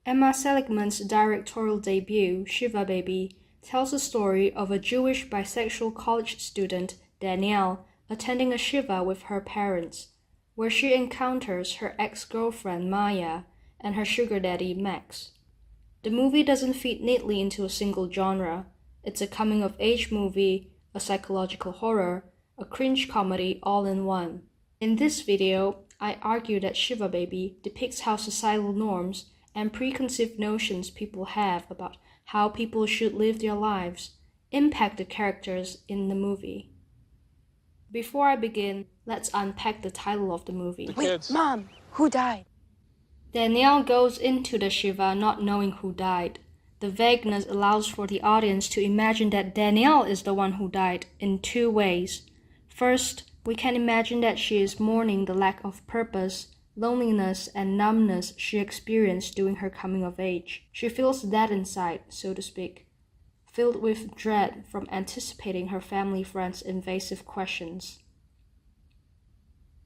Emma Seligman's directorial debut, Shiva Baby, tells the story of a Jewish bisexual college student, Danielle, attending a Shiva with her parents, where she encounters her ex-girlfriend Maya and her sugar daddy Max. The movie doesn't fit neatly into a single genre. It's a coming-of-age movie, a psychological horror, a cringe comedy all in one. In this video, I argue that Shiva Baby depicts how societal norms and preconceived notions people have about how people should live their lives impact the characters in the movie. Before I begin, let's unpack the title of the movie. Wait, Mom, who died? Danielle goes into the Shiva not knowing who died. The vagueness allows for the audience to imagine that Danielle is the one who died in two ways. First, we can imagine that she is mourning the lack of purpose, loneliness, and numbness she experienced during her coming of age. She feels dead inside, so to speak, filled with dread from anticipating her family friends' invasive questions.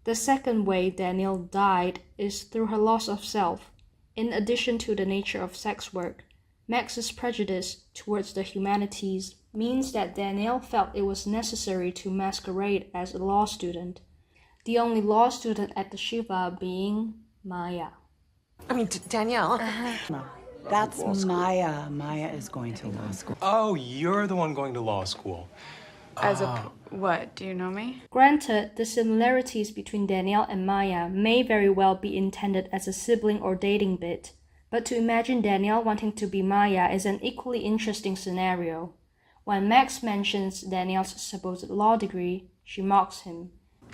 The second way Danielle died is through her loss of self. In addition to the nature of sex work, Max's prejudice towards the humanities means that Danielle felt it was necessary to masquerade as a law student, the only law student at the Shiva being Maya. Danielle. No, that's Maya. Maya is going to law school. Oh, you're the one going to law school. What, do you know me? Granted, the similarities between Danielle and Maya may very well be intended as a sibling or dating bit, but to imagine Danielle wanting to be Maya is an equally interesting scenario. When Max mentions Danielle's supposed law degree, she mocks him.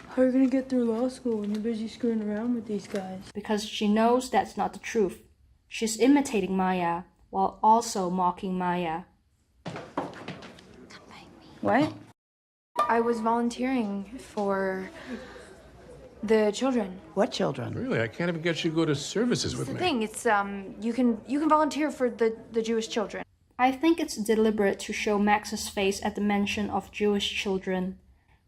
How are you gonna get through law school when you're busy screwing around with these guys? Because she knows that's not the truth. She's imitating Maya, while also mocking Maya. What? I was volunteering for the children. What children? Really? I can't even get you to go to services with The me. thing, it's you can volunteer for the Jewish children. I think it's deliberate to show Max's face at the mention of Jewish children.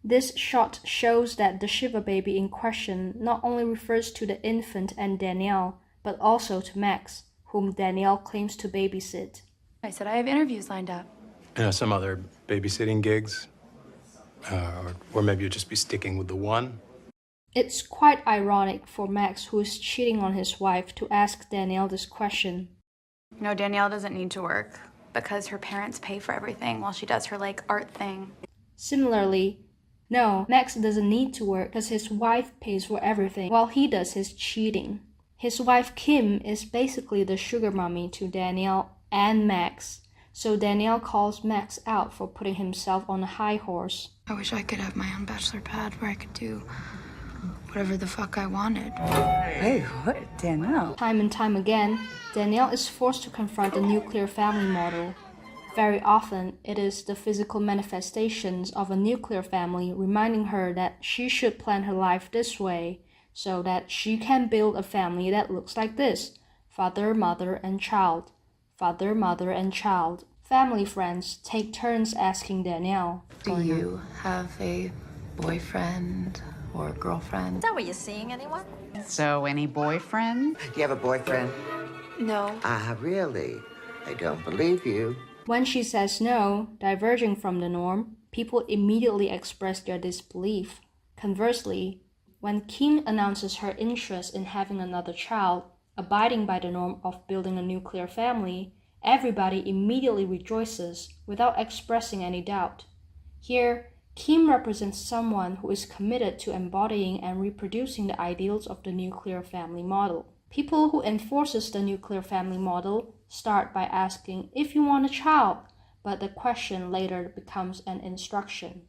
This shot shows that the Shiva Baby in question not only refers to the infant and Danielle, but also to Max, whom Danielle claims to babysit. I said I have interviews lined up. Some other babysitting gigs? Or maybe you'll just be sticking with the one? It's quite ironic for Max, who is cheating on his wife, to ask Danielle this question. No, Danielle doesn't need to work because her parents pay for everything while she does her, art thing. Similarly, no, Max doesn't need to work because his wife pays for everything while he does his cheating. His wife Kim is basically the sugar mommy to Danielle and Max, so Danielle calls Max out for putting himself on a high horse. I wish I could have my own bachelor pad where I could do whatever the fuck I wanted. Hey, what? Danielle. Time and time again, Danielle is forced to confront the nuclear family model. Very often, it is the physical manifestations of a nuclear family reminding her that she should plan her life this way so that she can build a family that looks like this: father, mother, and child. Father, mother, and child. Family friends take turns asking Danielle, Do you have a boyfriend or girlfriend? Is that what you're seeing, anyone? So, any boyfriend? Do you have a boyfriend? No. Really? I don't believe you. When she says no, diverging from the norm, people immediately express their disbelief. Conversely, when Kim announces her interest in having another child, abiding by the norm of building a nuclear family, everybody immediately rejoices without expressing any doubt. Here, Kim represents someone who is committed to embodying and reproducing the ideals of the nuclear family model. People who enforces the nuclear family model start by asking if you want a child, but the question later becomes an instruction.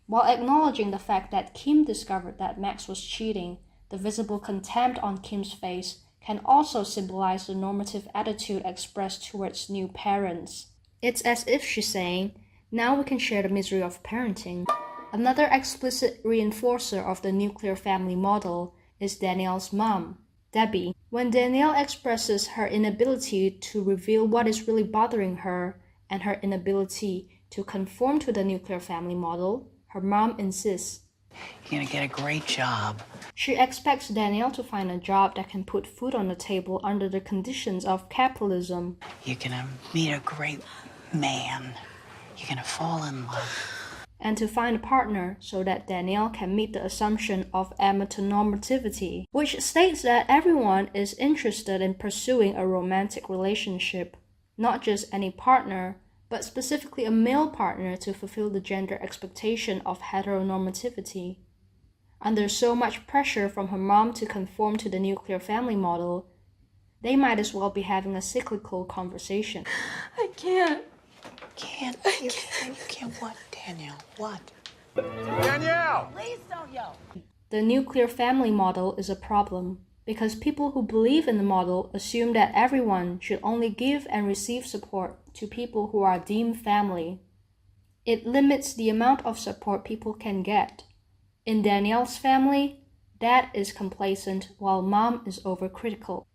While acknowledging the fact that Kim discovered that Max was cheating, the visible contempt on Kim's face can also symbolize the normative attitude expressed towards new parents. It's as if she's saying, now we can share the misery of parenting. Another explicit reinforcer of the nuclear family model is Danielle's mom, Debbie. When Danielle expresses her inability to reveal what is really bothering her and her inability to conform to the nuclear family model, her mom insists, You're gonna get a great job. She expects Danielle to find a job that can put food on the table under the conditions of capitalism. You're gonna meet a great man. You're gonna fall in love. And to find a partner so that Danielle can meet the assumption of amatonormativity, which states that everyone is interested in pursuing a romantic relationship, not just any partner, but specifically a male partner to fulfill the gender expectation of heteronormativity. Under so much pressure from her mom to conform to the nuclear family model, they might as well be having a cyclical conversation. I can't. You can't what, Danielle? What? Danielle! Please don't yell. The nuclear family model is a problem because people who believe in the model assume that everyone should only give and receive support to people who are deemed family. It limits the amount of support people can get. In Danielle's family, dad is complacent while mom is overcritical.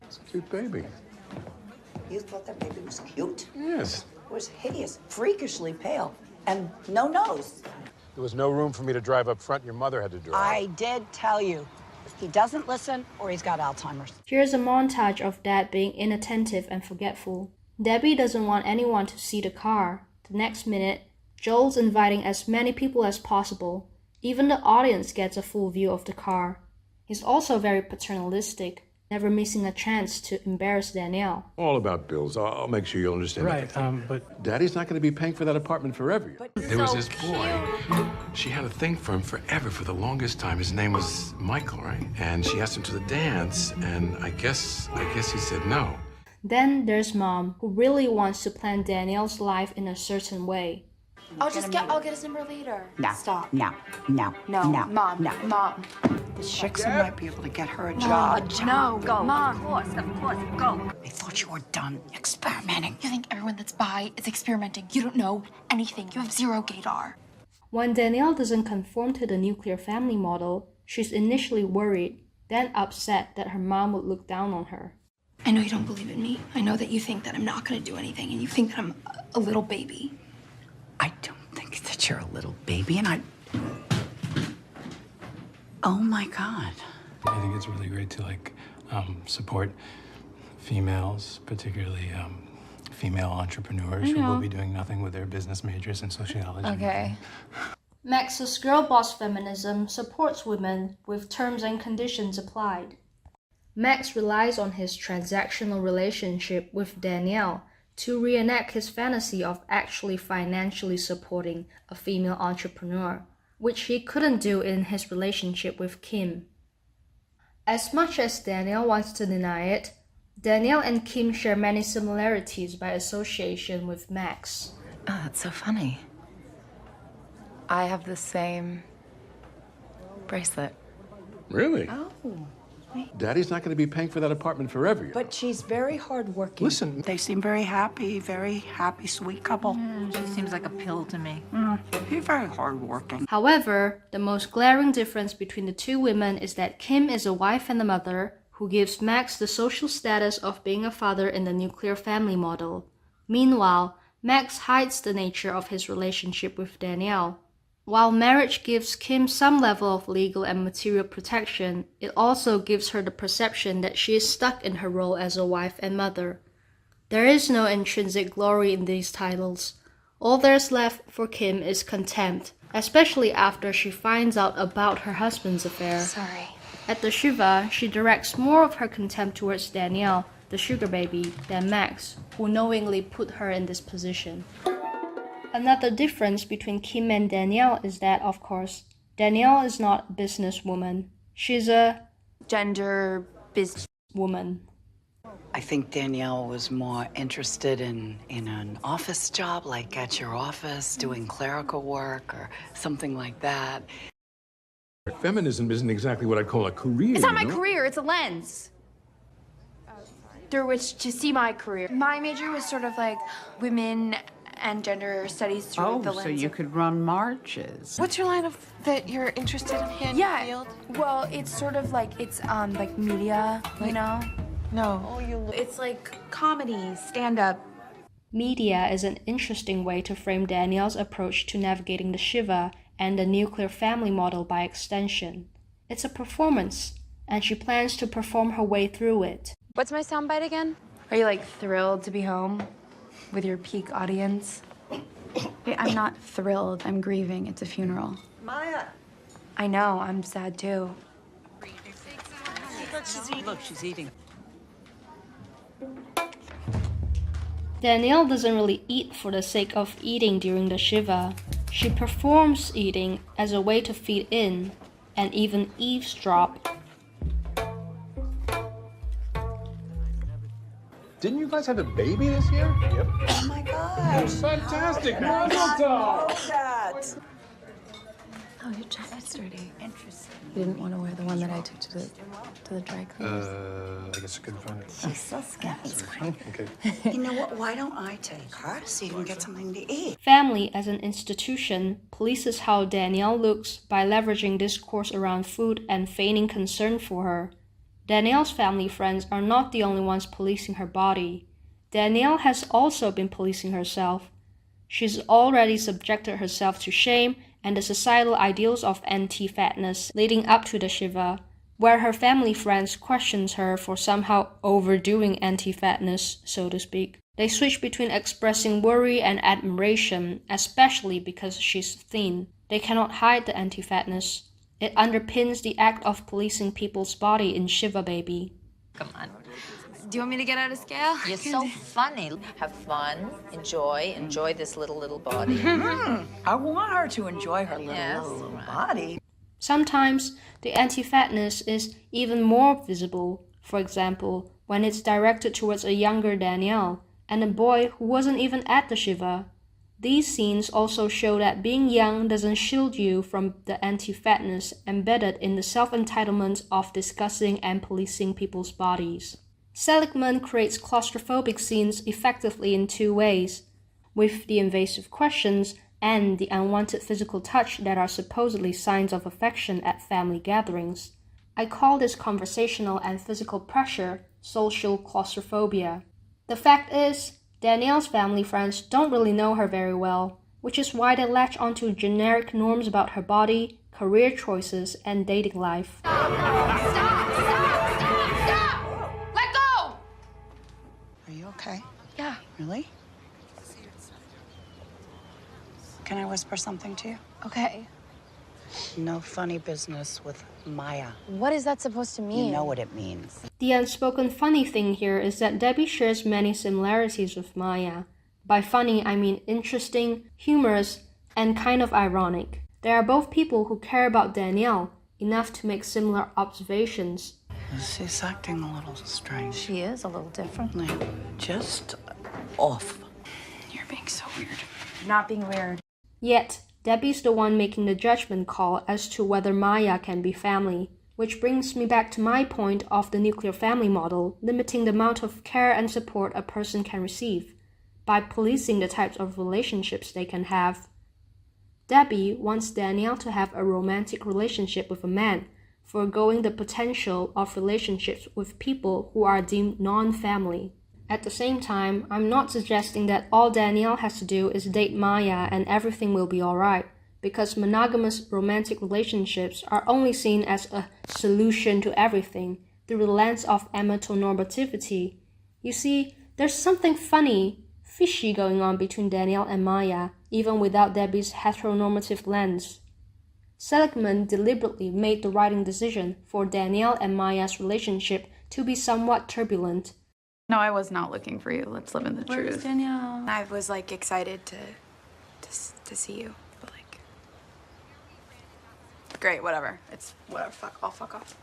It's a cute baby. You thought that baby was cute? Yes. It was hideous, freakishly pale, and no nose. There was no room for me to drive up front. Your mother had to drive. I did tell you. He doesn't listen or he's got Alzheimer's. Here's a montage of dad being inattentive and forgetful. Debbie doesn't want anyone to see the car. The next minute, Joel's inviting as many people as possible. Even the audience gets a full view of the car. He's also very paternalistic, never missing a chance to embarrass Danielle. All about bills. I'll make sure you'll understand. Right, but Daddy's not going to be paying for that apartment forever. There was this boy. She had a thing for him forever, for the longest time. His name was Michael, right? And she asked him to the dance, and I guess he said no. Then there's mom, who really wants to plan Danielle's life in a certain way. I'll get his number later. No. Stop. No. No, Mom. No. Mom. The Shixon might be able to get her a job. No, Go. Mom. Of course, go. I thought you were done experimenting. You think everyone that's bi is experimenting. You don't know anything. You have zero gaydar. When Danielle doesn't conform to the nuclear family model, she's initially worried, then upset that her mom would look down on her. I know you don't believe in me. I know that you think that I'm not going to do anything, and you think that I'm a little baby. I don't think that you're a little baby, and Oh my God. I think it's really great to support females, particularly female entrepreneurs who will be doing nothing with their business majors in sociology. Okay. Max's girl boss feminism supports women with terms and conditions applied. Max relies on his transactional relationship with Danielle to reenact his fantasy of actually financially supporting a female entrepreneur, which he couldn't do in his relationship with Kim. As much as Danielle wants to deny it, Danielle and Kim share many similarities by association with Max. Oh, that's so funny. I have the same bracelet. Really? Oh. Daddy's not going to be paying for that apartment forever. But she's very hardworking. Listen, They seem very happy, sweet couple. She seems like a pill to me. He's very hardworking. However, the most glaring difference between the two women is that Kim is a wife and a mother who gives Max the social status of being a father in the nuclear family model. Meanwhile, Max hides the nature of his relationship with Danielle. While marriage gives Kim some level of legal and material protection, it also gives her the perception that she is stuck in her role as a wife and mother. There is no intrinsic glory in these titles. All there's left for Kim is contempt, especially after she finds out about her husband's affair. Sorry. At the Shiva, she directs more of her contempt towards Danielle, the sugar baby, than Max, who knowingly put her in this position. Another difference between Kim and Danielle is that, of course, Danielle is not a businesswoman. She's a Gender business woman. I think Danielle was more interested in an office job, like at your office, doing clerical work or something like that. feminism isn't exactly what I'd call a career. It's not my you know? career, it's a lens through which to see my career. My major was sort of like women and gender studies through the lens. So you could run marches. What's your line of that you're interested in here? Yeah, well, it's sort of like, it's like media, you know? No. It's like comedy, stand-up. Media is an interesting way to frame Danielle's approach to navigating the Shiva and the nuclear family model by extension. It's a performance, and she plans to perform her way through it. What's my soundbite again? Are you like thrilled to be home with your peak audience? Hey, I'm not thrilled. I'm grieving. It's a funeral. Maya. I know, I'm sad too. Look, she's eating. Danielle doesn't really eat for the sake of eating during the Shiva. She performs eating as a way to feed in and even eavesdrop. Didn't you guys have a baby this year? Yep. Oh my gosh. Fantastic. How did I not know that? Oh, your jacket's dirty. Interesting. You didn't want to wear the one that I took to the dry cleaners? I guess I couldn't find it. She's so scared. Okay. You know what? Why don't I take her to see if we can get something to eat? Family as an institution polices how Danielle looks by leveraging discourse around food and feigning concern for her. Danielle's family friends are not the only ones policing her body. Danielle has also been policing herself. She's already subjected herself to shame and the societal ideals of anti-fatness leading up to the Shiva, where her family friends questions her for somehow overdoing anti-fatness, so to speak. They switch between expressing worry and admiration, especially because she's thin. They cannot hide the anti-fatness. It underpins the act of policing people's body in Shiva Baby. Come on. Do you want me to get out of scale? You're so funny. Have fun. Enjoy this little body. I want her to enjoy her little body. Sometimes the anti-fatness is even more visible, for example, when it's directed towards a younger Danielle and a boy who wasn't even at the Shiva. These scenes also show that being young doesn't shield you from the anti-fatness embedded in the self-entitlement of discussing and policing people's bodies. Seligman creates claustrophobic scenes effectively in two ways, with the invasive questions and the unwanted physical touch that are supposedly signs of affection at family gatherings. I call this conversational and physical pressure social claustrophobia. The fact is, Danielle's family friends don't really know her very well, which is why they latch onto generic norms about her body, career choices, and dating life. Stop! Let go! Are you okay? Yeah. Really? Can I whisper something to you? Okay. No funny business with Maya. What is that supposed to mean? You know what it means. The unspoken funny thing here is that Debbie shares many similarities with Maya. By funny, I mean interesting, humorous, and kind of ironic. They are both people who care about Danielle enough to make similar observations. She's acting a little strange. She is a little differently. Just off. You're being so weird. Not being weird. Yet, Debbie's the one making the judgment call as to whether Maya can be family, which brings me back to my point of the nuclear family model limiting the amount of care and support a person can receive by policing the types of relationships they can have. Debbie wants Danielle to have a romantic relationship with a man, foregoing the potential of relationships with people who are deemed non-family. At the same time, I'm not suggesting that all Danielle has to do is date Maya and everything will be alright, because monogamous romantic relationships are only seen as a solution to everything through the lens of amatonormativity. You see, there's something funny, fishy going on between Danielle and Maya, even without Debbie's heteronormative lens. Seligman deliberately made the writing decision for Danielle and Maya's relationship to be somewhat turbulent. No, I was not looking for you. Let's live in the truth. Where's Danielle? I was like excited to see you, but like, great, whatever. It's whatever. I'll fuck off.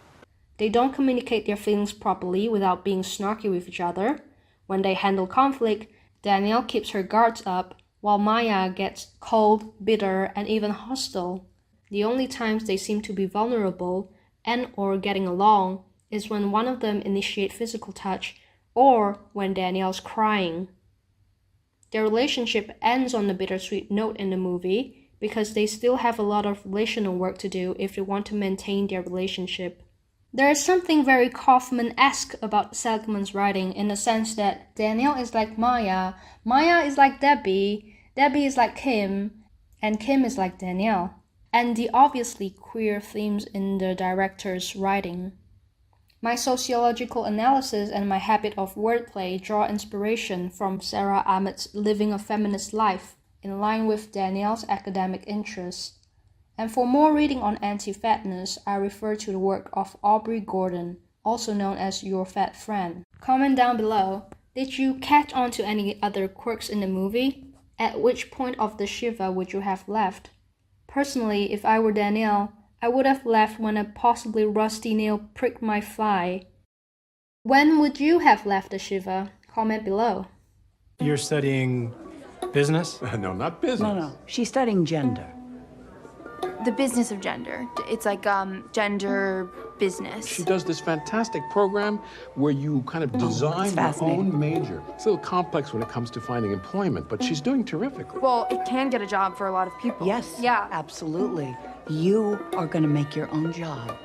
They don't communicate their feelings properly without being snarky with each other. When they handle conflict, Danielle keeps her guards up, while Maya gets cold, bitter, and even hostile. The only times they seem to be vulnerable and/or getting along is when one of them initiates physical touch or when Danielle's crying. Their relationship ends on a bittersweet note in the movie because they still have a lot of relational work to do if they want to maintain their relationship. There is something very Kaufman-esque about Seligman's writing in the sense that Danielle is like Maya, Maya is like Debbie, Debbie is like Kim, and Kim is like Danielle. and the obviously queer themes in the director's writing. My sociological analysis and my habit of wordplay draw inspiration from Sarah Ahmed's Living a Feminist Life, in line with Danielle's academic interests. And for more reading on anti-fatness, I refer to the work of Aubrey Gordon, also known as Your Fat Friend. Comment down below, did you catch on to any other quirks in the movie? At which point of the Shiva would you have left? Personally, if I were Danielle, I would have left when a possibly rusty nail pricked my thigh. When would you have left the Shiva? Comment below. You're studying business? No, not business. No, she's studying gender. The business of gender. It's like gender business. She does this fantastic program where you kind of design your own major. It's a little complex when it comes to finding employment, but she's doing terrifically. Well, it can get a job for a lot of people. Yes, Yeah. absolutely. You are going to make your own job.